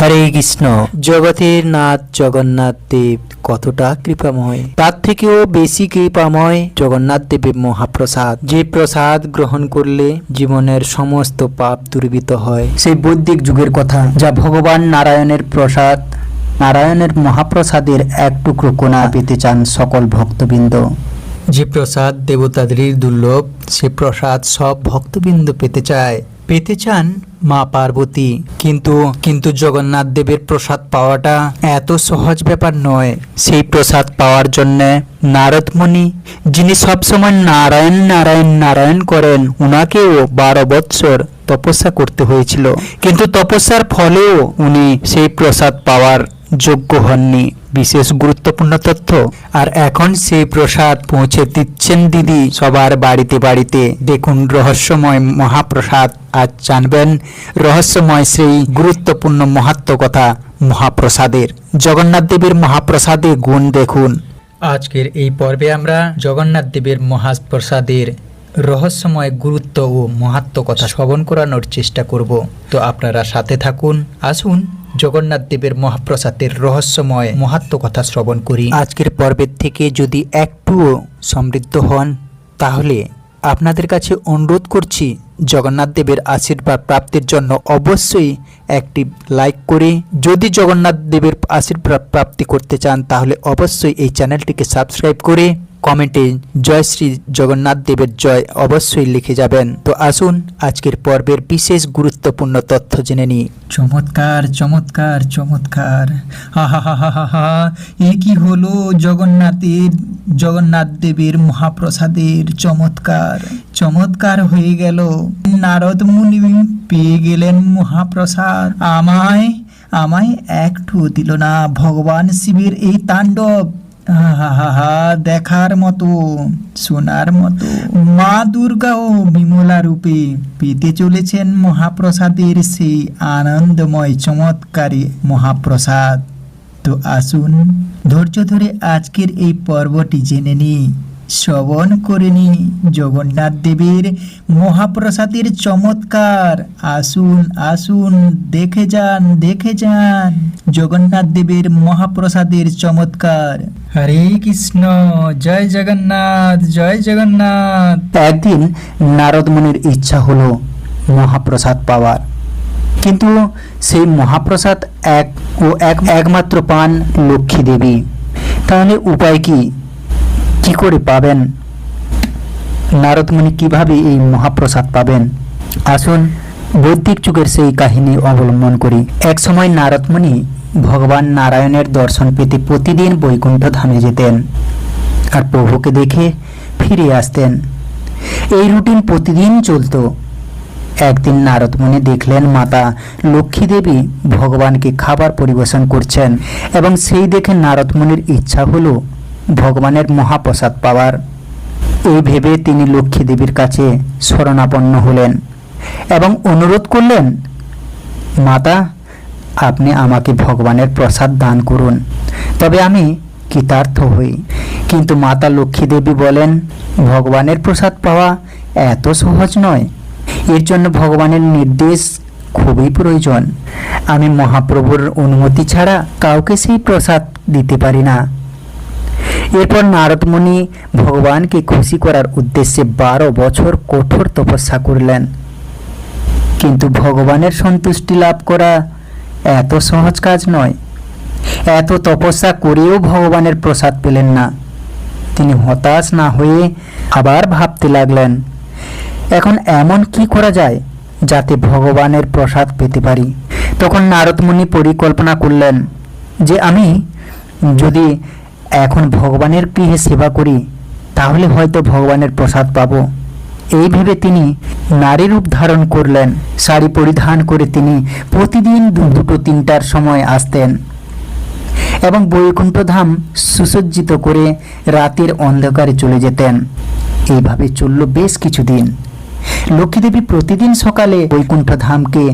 হরে কৃষ্ণ। জগতের নাথ জগন্নাথ দেব কতটা কৃপাময়, তার থেকেও বেশি কৃপাময় জগন্নাথ দেবের মহাপ্রসাদ। যে প্রসাদ গ্রহণ করলে জীবনের সমস্ত পাপ দূরীভূত হয়, সেই বৈদিক যুগের কথা, যা ভগবান নারায়ণের প্রসাদ। নারায়ণের মহাপ্রসাদের এক টুকরো কোনা পেতে চান সকল ভক্তবৃন্দ। যে প্রসাদ দেবতাদের দুর্লভ, সে প্রসাদ সব ভক্তবৃন্দ পেতে চান মা পার্বতী। কিন্তু জগন্নাথ দেবের প্রসাদ পাওয়াটা এত সহজ ব্যাপার নয়। সেই প্রসাদ পাওয়ার জন্য নারদ মুনি, যিনি সবসময় নারায়ণ নারায়ণ নারায়ণ করেন, উনাকেও 12 বৎসর তপস্যা করতে হয়েছিল। কিন্তু তপস্যার ফলেও উনি সেই প্রসাদ পাওয়ার যোগ্য হননি। বিশেষ গুরুত্বপূর্ণ তথ্য। আর এখন সেই প্রসাদ পৌঁছে দিচ্ছেন দিদি সবার বাড়িতে বাড়িতে। দেখুন রহস্যময় মহাপ্রসাদ। আজ জানবেন রহস্যময় সেই গুরুত্বপূর্ণ মাহাত্ম্য কথা মহাপ্রসাদের। জগন্নাথ দেবের মহাপ্রসাদের গুণ দেখুন। আজকের এই পর্বে আমরা জগন্নাথ দেবের মহাপ্রসাদের রহস্যময় গুরুত্ব ও মাহাত্ম্য কথা শ্রবণ করানোর চেষ্টা করব। তো আপনারা সাথে থাকুন। আসুন জগন্নাথ দেবের মহাপ্রসাদের রহস্যময় মাহাত্ম্য কথা শ্রবণ করি। আজকের পর্বের থেকে যদি একটুও সমৃদ্ধ হন, তাহলে আপনাদের কাছে অনুরোধ করছি জগন্নাথ দেবের আশীর্বাদ প্রাপ্তির জন্য অবশ্যই একটি লাইক করে, যদি জগন্নাথ দেবের আশীর্বাদ প্রাপ্তি করতে চান তাহলে অবশ্যই এই চ্যানেলটিকে সাবস্ক্রাইব করে কমেন্টে জয় শ্রী জগন্নাথ দেবের জয় অবশ্যই লিখে যাবেন। তো আসুন আজকের পর্বের বিশেষ গুরুত্বপূর্ণ তথ্য জেনে নিই। চমৎকার চমৎকার চমৎকার, হা হা হা হা হা। এ কি হলো জগন্নাথ দেবের মহাপ্রসাদের চমৎকার হয়ে গেল। নারদ মুনি পেয়ে গেলেন মহাপ্রসাদ। আমায় একটু দিল না। ভগবান শিবের এই তাণ্ডব দেখার মতো, শোনার মতো। মা দুর্গা ও বিমলা রূপে পেতে চলেছেন মহাপ্রসাদের সেই আনন্দময় চমৎকারী মহাপ্রসাদ। তো আসুন ধৈর্য ধরে আজকের এই পর্বটি জেনে নিই, শ্রবণ করে নিই জগন্নাথ দেবের মহাপ্রসাদের চমৎকার। আসুন দেখে যান জগন্নাথ দেবের মহাপ্রসাদের চমৎকার। হরে কৃষ্ণ, জয় জগন্নাথ জয় জগন্নাথ। একদিন নারদ মুনির ইচ্ছা হলো মহাপ্রসাদ পাওয়ার, কিন্তু সেই মহাপ্রসাদ একমাত্র পান লক্ষ্মী দেবী। তাহলে উপায় কি করে পাবেন? নারদ মুনি কিভাবে এই মহাপ্রসাদ পাবেন? আসুন বৈদিক যুগের সেই কাহিনী অবলম্বন করি। এক সময় নারদ মুনি ভগবান নারায়ণের দর্শন পেতে প্রতিদিন বৈকুণ্ঠ ধামে যেতেন আর প্রভুকে দেখে ফিরে আসতেন। এই রুটিন প্রতিদিন চলত। একদিন নারদ মুনি দেখলেন মাতা লক্ষ্মী দেবী ভগবানকে খাবার পরিবেশন করছেন, এবং সেই দেখে নারদ মুনির ইচ্ছা হলো ভগবানের মহাপ্রসাদ পাওয়ার। এই ভেবে তিনি লক্ষ্মী দেবীর কাছে শরণাপন্ন হলেন এবং অনুরোধ করলেন, মাতা আপনি আমাকে ভগবানের প্রসাদ দান করুন, তবে আমি কৃতার্থ হই। কিন্তু মাতা লক্ষ্মী দেবী বলেন, ভগবানের প্রসাদ পাওয়া এত সহজ নয়। এর জন্য ভগবানের নির্দেশ খুবই প্রয়োজন। আমি মহাপ্রভুর অনুমতি ছাড়া কাউকে সেই প্রসাদ দিতে পারি না। এরপর নারদ মুনি ভগবানকে খুশি করার উদ্দেশ্যে 12 বছর কঠোর তপস্যা করলেন। কিন্তু ভগবানের সন্তুষ্টি লাভ করা এত সহজ কাজ নয়। এত তপস্যা করেও ভগবানের প্রসাদ পেলেন না। তিনি হতাশ না হয়ে আবার ভাবতে লাগলেন, এখন এমন কি করা যায় যাতে ভগবানের প্রসাদ পেতে পারি। তখন নারদ মুনি পরিকল্পনা করলেন যে আমি যদি এখন ভগবানের গৃহে সেবা করি তাহলে হয়তো ভগবানের প্রসাদ পাব। এই ভেবে তিনি নারী রূপ ধারণ করলেন। শাড়ি পরিধান করে তিনি প্রতিদিন 2-3টার সময় আসতেন এবং বৈকুণ্ঠ ধাম সুসজ্জিত করে রাতের অন্ধকারে চলে যেতেন। এইভাবে চলল বেশ কিছুদিন। লক্ষ্মীদেবী প্রতিদিন সকালে বৈকুণ্ঠ ধামকে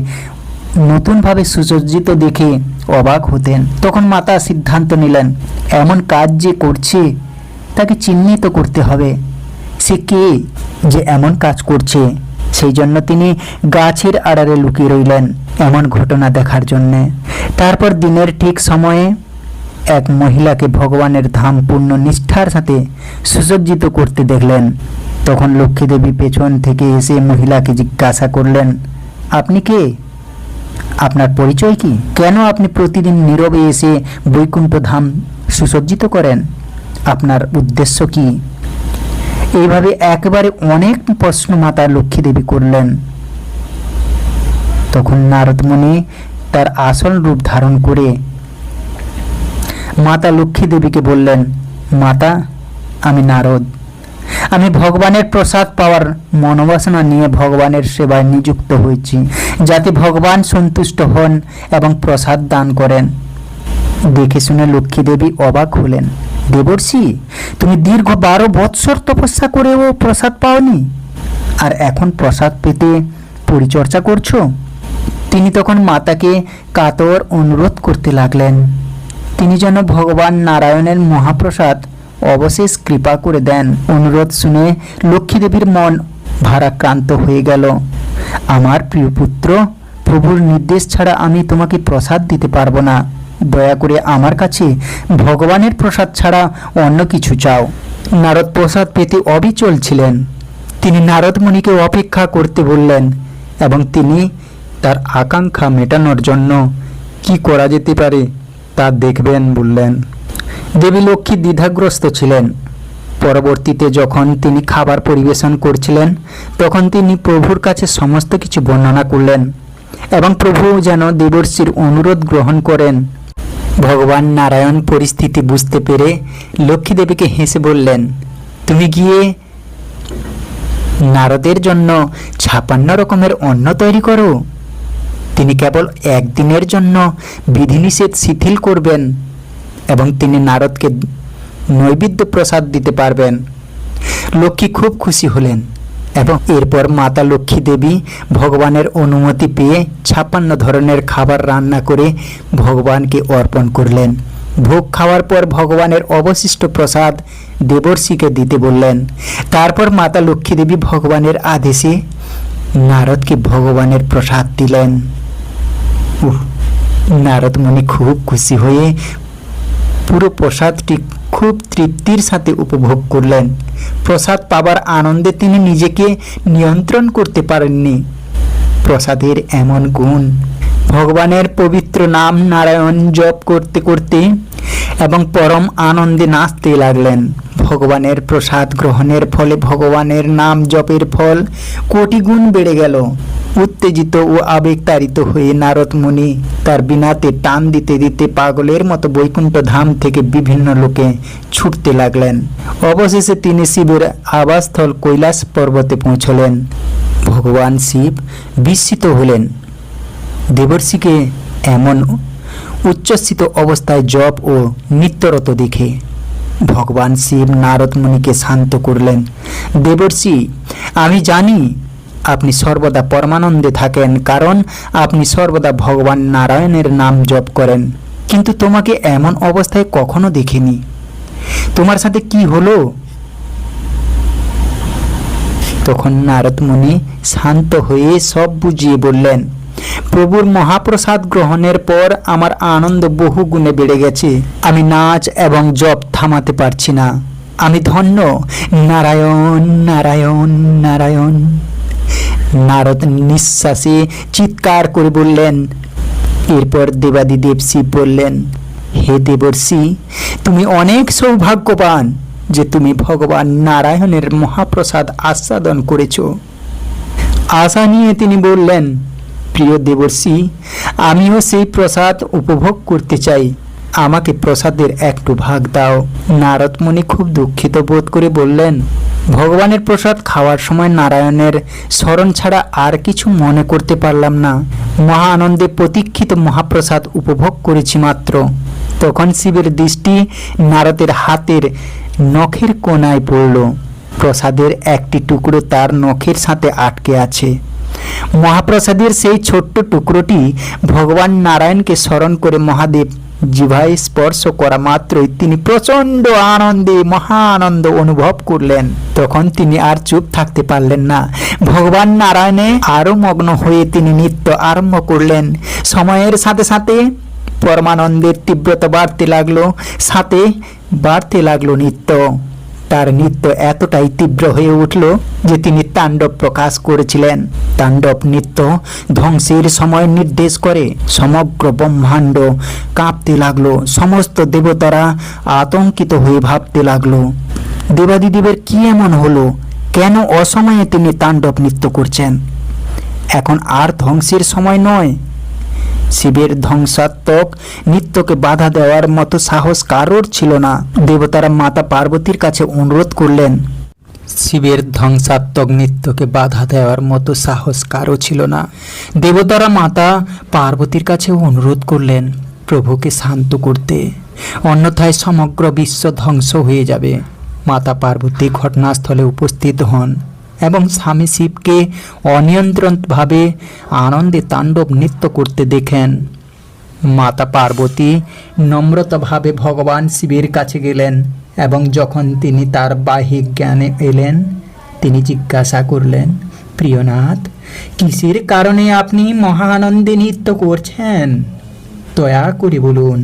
নতুনভাবে সুসজ্জিত দেখে অবাক হতেন। তখন মাতা সিদ্ধান্ত নিলেন, এমন কাজ যে করছে তাকে চিহ্নিত করতে হবে। সে কে যে এমন কাজ করছে সেই জন্য তিনি গাছের আড়ালে লুকিয়ে রইলেন এমন ঘটনা দেখার জন্যে। তারপর দিনের ঠিক সময়ে এক মহিলাকে ভগবানের ধাম পূর্ণ নিষ্ঠার সাথে সুসজ্জিত করতে দেখলেন। তখন লক্ষ্মী দেবী পেছন থেকে এসে মহিলাকে জিজ্ঞাসা করলেন, আপনি কে? আপনার পরিচয় কি? কেন আপনি প্রতিদিন নীরবে এসে বৈকুণ্ঠ ধাম সুসজ্জিত করেন? আপনার উদ্দেশ্য কি? এইভাবে একেবারে অনেক প্রশ্ন মাতা লক্ষ্মী দেবী করলেন। তখন নারদ মুনি তার আসল রূপ ধারণ করে মাতা লক্ষ্মী দেবীকে বললেন, মাতা, আমি নারদ। আমি ভগবানের প্রসাদ পাওয়ার মনোবাসনা নিয়ে ভগবানের সেবায় নিযুক্ত হয়েছি, যাতে ভগবান সন্তুষ্ট হন এবং প্রসাদ দান করেন। দেখে শুনে লক্ষ্মী দেবী অবাক হলেন। দেবর্ষি, তুমি দীর্ঘ 12 বৎসর তপস্যা করেও প্রসাদ পাওনি, আর এখন প্রসাদ পেতে পরিচর্যা করছো? তিনি তখন মাতাকে কাতর অনুরোধ করতে লাগলেন তিনি যেন ভগবান নারায়ণের মহাপ্রসাদ অবশেষ কৃপা করে দেন। অনুরোধ শুনে লক্ষ্মী দেবীর মন ভারাক্রান্ত হয়ে গেল। আমার প্রিয় পুত্র, প্রভুর নির্দেশ ছাড়া আমি তোমাকে প্রসাদ দিতে পারবো না। দয়া করে আমার কাছে ভগবানের প্রসাদ ছাড়া অন্য কিছু চাও। নারদ প্রসাদ পেতে অবিচল ছিলেন। তিনি নারদ মুনিকে অপেক্ষা করতে বললেন এবং তিনি তার আকাঙ্ক্ষা মেটানোর জন্য কি করা যেতে পারে তা দেখবেন বললেন। দেবী লক্ষ্মী দ্বিধাগ্রস্ত ছিলেন। পরবর্তীতে যখন তিনি খাবার পরিবেশন করছিলেন, তখন তিনি প্রভুর কাছে সমস্ত কিছু বর্ণনা করলেন এবং প্রভু যেন দেবর্ষির অনুরোধ গ্রহণ করেন। ভগবান নারায়ণ পরিস্থিতি বুঝতে পেরে লক্ষ্মী দেবীকে হেসে বললেন, তুমি গিয়ে নারদের জন্য 56 রকমের অন্ন তৈরি করো। তিনি কেবল একদিনের জন্য বিধিনিষেধ শিথিল করবেন এবং তিনি নারদকে নৈবেদ্য প্রসাদ দিতে পারবেন। লক্ষ্মী খুব খুশি হলেন এবং এরপর মাতা লক্ষ্মী দেবী ভগবানের অনুমতি পেয়ে 56 ধরনের খাবার রান্না করে ভগবানকে অর্পণ করলেন। ভোগ খাওয়ার পর ভগবানের অবশিষ্ট প্রসাদ দেবর্ষিকে দিতে বললেন। তারপর মাতা লক্ষ্মী দেবী ভগবানের আদেশে নারদকে ভগবানের প্রসাদ দিলেন। নারদ মুনি খুব খুশি হয়ে পুরো প্রসাদটি খুব তৃপ্তির সাথে উপভোগ করলেন। প্রসাদ পাবার আনন্দে তিনি নিজেকে নিয়ন্ত্রণ করতে পারেননি। প্রসাদের এমন গুণ, ভগবানের পবিত্র নাম নারায়ণ জপ করতে করতে এবং পরম আনন্দে নাচতে লাগলেন। ভগবানের প্রসাদ গ্রহণের ফলে ভগবানের নাম জপের ফল কোটি গুণ বেড়ে গেল। উত্তেজিত ও আবেগতাড়িত হয়ে নারদ মুনি তার বিনাতে টান দিতে দিতে পাগলের মতো বৈকুণ্ঠ ধাম থেকে বিভিন্ন লোকে ছুটতে লাগলেন। অবশেষে তিনি শিবের আবাসস্থল কৈলাস পর্বতে পৌঁছলেন। ভগবান শিব বিস্মিত হলেন দেবর্ষিকে এমন উচ্ছ্বসিত অবস্থায় জপ ও নৃত্যরত দেখে। ভগবান শিব নারদ মুনিকে শান্ত করলেন। দেবর্ষি, আমি জানি আপনি সর্বদা পরমানন্দে থাকেন, কারণ আপনি সর্বদা ভগবান নারায়ণের নাম জপ করেন, কিন্তু তোমাকে এমন অবস্থায় কখনো দেখিনি। তোমার সাথে কি হলো? তখন নারদ মুনি শান্ত হয়ে সব বুঝিয়ে বললেন, প্রভুর মহাপ্রসাদ গ্রহণের পর আমার আনন্দ বহু গুণে বেড়ে গেছে। আমি নাচ এবং জপ থামাতে পারছি না। আমি ধন্য। নারায়ণ নারায়ণ নারায়ণ। নারদ নিঃশ্বাসে চিৎকার করে বললেন। এরপর দেবাদিদেব শিব বললেন, হে দেবর্ষি, তুমি অনেক সৌভাগ্যবান যে তুমি ভগবান নারায়ণের মহাপ্রসাদ আস্বাদন করেছ। আশা নিয়ে তিনি বললেন, প্রিয় দেবর্ষি, আমিও সেই প্রসাদ উপভোগ করতে চাই। আমাকে প্রসাদের একটু ভাগ দাও। নারদ মুনি খুব দুঃখিত বোধ করে বললেন, ভগবানের প্রসাদ খাওয়ার সময় নারায়ণের স্মরণ ছাড়া আর কিছু মনে করতে পারলাম না। মহা আনন্দে প্রতীক্ষিত মহাপ্রসাদ উপভোগ করেছি মাত্র। তখন শিবের দৃষ্টি নারদের হাতের নখের কোণায় পড়ল। প্রসাদের একটি টুকরো তার নখের সাথে আটকে আছে। মহাপ্রসাদের সেই ছোট্ট টুকরোটি ভগবান নারায়ণকে স্মরণ করে মহাদেব জিভায় স্পর্শ করা মাত্রই তিনি প্রচন্ড আনন্দে মহানন্দ অনুভব করলেন। তখন তিনি আর চুপ থাকতে পারলেন না। ভগবান নারায়ণে আরো মগ্ন হয়ে তিনি নৃত্য আরম্ভ করলেন। সময়ের সাথে সাথে পরমানন্দের তীব্রতা বাড়তে লাগলো, সাথে বাড়তে লাগলো নৃত্য। তার নৃত্য এতটাই তীব্র হয়ে উঠল যে তিনি তাণ্ডব প্রকাশ করেছিলেন। তাণ্ডব নৃত্য ধ্বংসের সময় নির্দেশ করে। সমগ্র ব্রহ্মাণ্ড কাঁপতে লাগলো। সমস্ত দেবতারা আতঙ্কিত হয়ে ভাবতে লাগলো, দেবাদিদেবের কি এমন হলো? কেন অসময়ে তিনি তাণ্ডব নৃত্য করছেন? এখন আর ধ্বংসের সময় নয়। শিবের ধ্বংসাত্মক নৃত্যকে বাধা দেওয়ার মতো সাহস কারোর ছিল না। দেবতারা মাতা পার্বতীর কাছে অনুরোধ করলেন। শিবের ধ্বংসাত্মক নৃত্যকে বাধা দেওয়ার মতো সাহস কারো ছিল না। দেবতারা মাতা পার্বতীর কাছে অনুরোধ করলেন প্রভুকে শান্ত করতে, অন্যথায় সমগ্র বিশ্ব ধ্বংস হয়ে যাবে। মাতা পার্বতী ঘটনাস্থলে উপস্থিত হন এবং স্বামী শিবকে অনিয়ন্ত্রিতভাবে আনন্দে তাণ্ডব নৃত্য করতে দেখেন। মাতা পার্বতী নম্রতাভাবে ভগবান শিবের কাছে গেলেন এবং যখন তিনি তার বাহিক জ্ঞানে এলেন, তিনি জিজ্ঞাসা করলেন, প্রিয়নাথ, কিসের কারণে আপনি মহা আনন্দে নৃত্য করছেন? দয়া করে বলুন।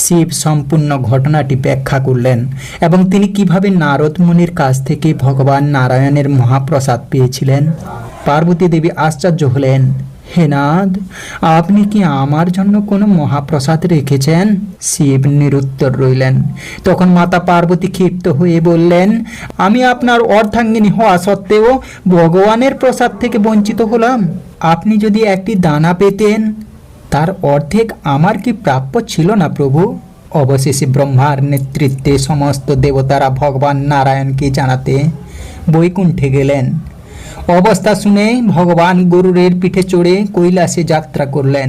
শিব সম্পূর্ণ ঘটনাটি ব্যাখ্যা করলেন এবং তিনি কিভাবে নারদ মুনির কাছ থেকে ভগবান নারায়ণের মহাপ্রসাদ পেয়েছিলেন। পার্বতী দেবী আশ্চর্য হলেন, হে নাথ, আপনি কি আমার জন্য কোনো মহাপ্রসাদ রেখেছেন? শিব নিরুত্তর রইলেন। তখন মাতা পার্বতী ক্ষিপ্ত হয়ে বললেন, আমি আপনার অর্ধাঙ্গিনী হওয়া সত্ত্বেও ভগবানের প্রসাদ থেকে বঞ্চিত হলাম। আপনি যদি একটি দানা পেতেন তার অর্ধেক আমার কি প্রাপ্য ছিল না প্রভু? অবশেষে ব্রহ্মার নেতৃত্বে সমস্ত দেবতারা ভগবান নারায়ণকে জানাতে বৈকুণ্ঠে গেলেন। অবস্থা শুনে ভগবান গরুরের পিঠে চড়ে কৈলাসে যাত্রা করলেন।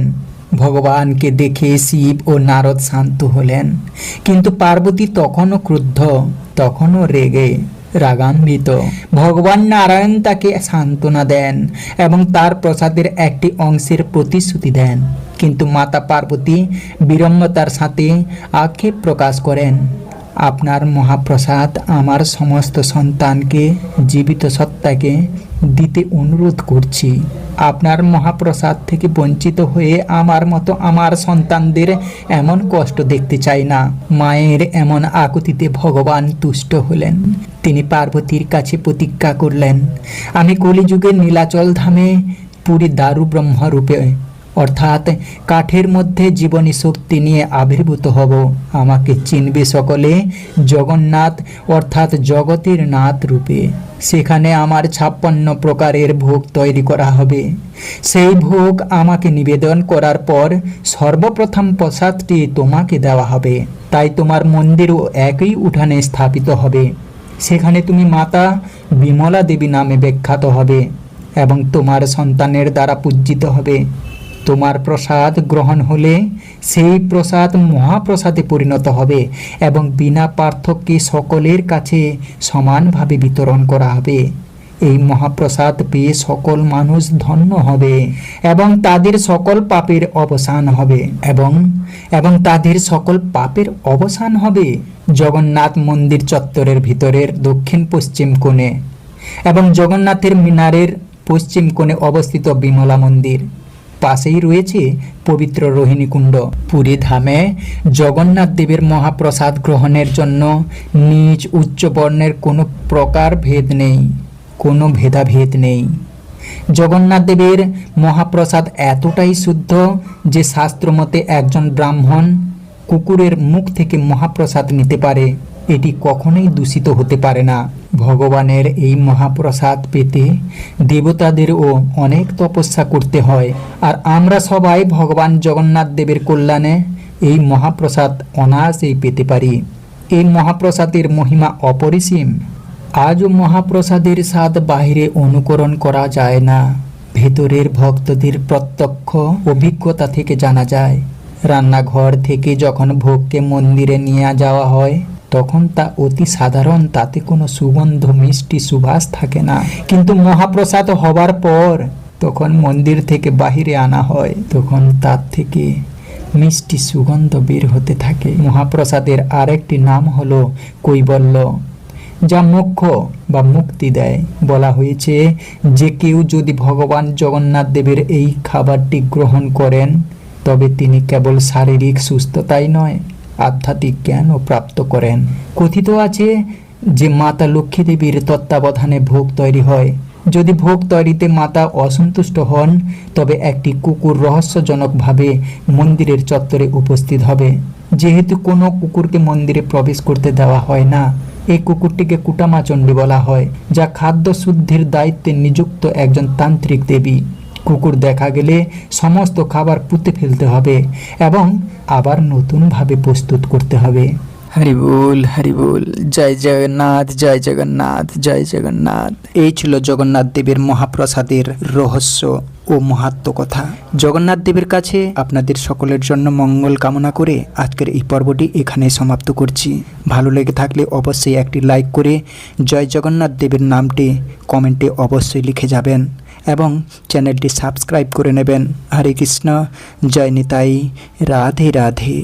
ভগবানকে দেখে শিব ও নারদ শান্ত হলেন, কিন্তু পার্বতী তখনও ক্রুদ্ধ, তখনও রেগে রাগান্বিত। ভগবান নারায়ণ তাকে সান্ত্বনা দেন এবং তার প্রসাদের একটি অংশের প্রতিশ্রুতি দেন, কিন্তু মাতা পার্বতী বিড়ম্বতার সাথে আক্ষেপ প্রকাশ করেন, আপনার মহাপ্রসাদ আমার সমস্ত সন্তানকে, জীবিত সত্তাকে দিতে অনুরোধ করছি। আপনার মহাপ্রসাদ থেকে বঞ্চিত হয়ে আমার মতো আমার সন্তানদের এমন কষ্ট দেখতে চাই না। মায়ের এমন আকুতিতে ভগবান তুষ্ট হলেন। তিনি পার্বতীর কাছে প্রতিজ্ঞা করলেন, আমি কলিযুগের নীলাচল ধামে পুরী দারু ব্রহ্মরূপে অর্থাৎ কাঠের মধ্যে জীবনী শক্তি নিয়ে আবির্ভূত হব। আমাকে চিনবে সকলে জগন্নাথ অর্থাৎ জগতের নাথ রূপে। সেখানে আমার 56 প্রকারের ভোগ তৈরি করা হবে। সেই ভোগ আমাকে নিবেদন করার পর সর্বপ্রথম প্রসাদটি তোমাকে দেওয়া হবে। তাই তোমার মন্দিরও একই উঠানে স্থাপিত হবে। সেখানে তুমি মাতা বিমলা দেবী নামে বিখ্যাত হবে এবং তোমার সন্তানের দ্বারা পূজিত হবে। তোমার প্রসাদ গ্রহণ হলে সেই প্রসাদ মহাপ্রসাদে পরিণত হবে এবং বিনা পার্থক্যে সকলের কাছে সমানভাবে বিতরণ করা হবে। এই মহাপ্রসাদ পেয়ে সকল মানুষ ধন্য হবে এবং তাদের সকল পাপের অবসান হবে এবং তাদের সকল পাপের অবসান হবে। জগন্নাথ মন্দির চত্বরের ভিতরের দক্ষিণ পশ্চিম কোণে এবং জগন্নাথের মিনারের পশ্চিম কোণে অবস্থিত বিমলা মন্দির, পাশেই রয়েছে পবিত্র রোহিণী কুণ্ড। পুরী ধামে জগন্নাথ দেবের মহাপ্রসাদ গ্রহণের জন্য নিজ উচ্চ বর্ণের কোনো প্রকার ভেদ নেই, কোনো ভেদাভেদ নেই। জগন্নাথ দেবের মহাপ্রসাদ এতটাই শুদ্ধ যে শাস্ত্রমতে একজন ব্রাহ্মণ কুকুরের মুখ থেকে মহাপ্রসাদ নিতে পারে। এটি কখনোই দূষিত হতে পারে না। ভগবানের এই মহাপ্রসাদ পেতে দেবতাদেরও অনেক তপস্যা করতে হয়, আর আমরা সবাই ভগবান জগন্নাথ দেবের কল্যাণে এই মহাপ্রসাদ অনায়াসেই পেতে পারি। এই মহাপ্রসাদের মহিমা অপরিসীম। আজও মহাপ্রসাদের স্বাদ বাহিরে অনুকরণ করা যায় না, ভেতরের ভক্তদের প্রত্যক্ষ অভিজ্ঞতা থেকে জানা যায়। রান্নাঘর থেকে যখন ভোগকে মন্দিরে নিয়ে যাওয়া হয় তখন তা অতি সাধারণ, তাতে কোনো সুগন্ধ মিষ্টি সুবাস থাকে না। কিন্তু মহাপ্রসাদ হবার পর তখন মন্দির থেকে বাহিরে আনা হয়, তখন তার থেকে মিষ্টি সুগন্ধ বের হতে থাকে। মহাপ্রসাদের আরেকটি নাম হলো কৈবল্য, যা মোক্ষ বা মুক্তি দেয়। বলা হয়েছে যে কেউ যদি ভগবান জগন্নাথ দেবের এই খাবারটি গ্রহণ করেন তবে তিনি কেবল শারীরিক সুস্থতাই নয়, আধ্যাত্মিক জ্ঞানও প্রাপ্ত করেন। কথিত আছে যে মাতা লক্ষ্মী দেবীর তত্ত্বাবধানে ভোগ তৈরি হয়। যদি ভোগ তৈরিতে মাতা অসন্তুষ্ট হন তবে একটি কুকুর রহস্যজনকভাবে মন্দিরের চত্বরে উপস্থিত হবে। যেহেতু কোনো কুকুরকে মন্দিরে প্রবেশ করতে দেওয়া হয় না, এই কুকুরটিকে কুটামাচণ্ডী বলা হয়, যা খাদ্য শুদ্ধির দায়িত্বে নিযুক্ত একজন তান্ত্রিক দেবী। কুকুর দেখা গেলে সমস্ত খাবার পুঁতে ফেলতে হবে এবং আবার নতুনভাবে প্রস্তুত করতে হবে। হরি বল, জয় জগন্নাথ, জয় জগন্নাথ, জয় জগন্নাথ। এই ছিল জগন্নাথ দেবের মহাপ্রসাদের রহস্য ও মাহাত্ম্য কথা। জগন্নাথ দেবের কাছে আপনাদের সকলের জন্য মঙ্গল কামনা করে আজকের এই পর্বটি এখানে সমাপ্ত করছি। ভালো লেগে থাকলে অবশ্যই একটি লাইক করে জয় জগন্নাথ দেবের নামটি কমেন্টে অবশ্যই লিখে যাবেন এবং চ্যানেলটি সাবস্ক্রাইব করে নেবেন। হরে কৃষ্ণ, জয় নিতাই, রাধে রাধে।